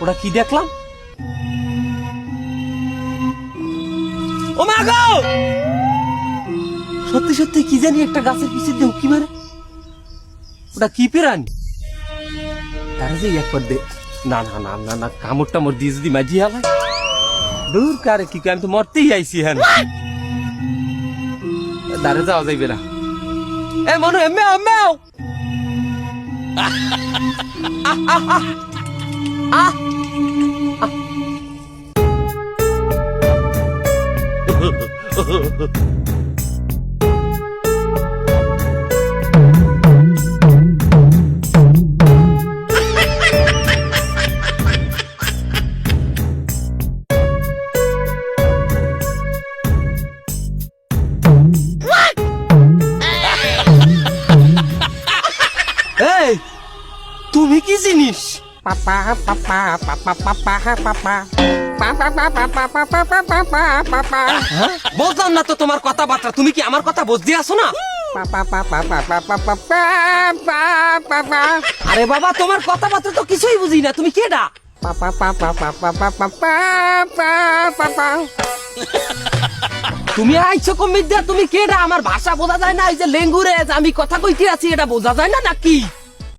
ওটা কি দেখলাম? ও মা গো, সত্যি সত্যি কি জানি একটা গাছের পিছে দিয়ে উকি মারে। ওটা কি প্রাণী? তারা যে একবার দে, না না না না না, কামড় টামড় দিয়ে যদি মাঝি হালায়, দূর কারে কি, আমি তো মরতেই আইছি। হ্যাঁ, দাঁড়ে যাওয়া যাইবে না। এ মনু, এম্মেও এম্মেও, এই তুমি কি জিনিস? Papa, papa, papa, papa, papa. Papa, papa, papa, papa, papa, papa. হ্যাঁ? বুঝলাম না তো তোমার কথাবার্তা, তুমি কি আমার কথা বুঝতে আসো না? Papa, papa, papa, papa, papa, papa. আরে বাবা, তোমার কথাবার্তা তো কিছুই বুঝি না, তুমি কেডা? Papa, papa, papa, papa, papa, papa. তুমি আইছো কমিদ্যা, তুমি কেডা? আমার ভাষা বোঝা যায় না, এই যে লেঙ্গুরে আমি কথা কইতে আছি, এটা বোঝা যায় না নাকি?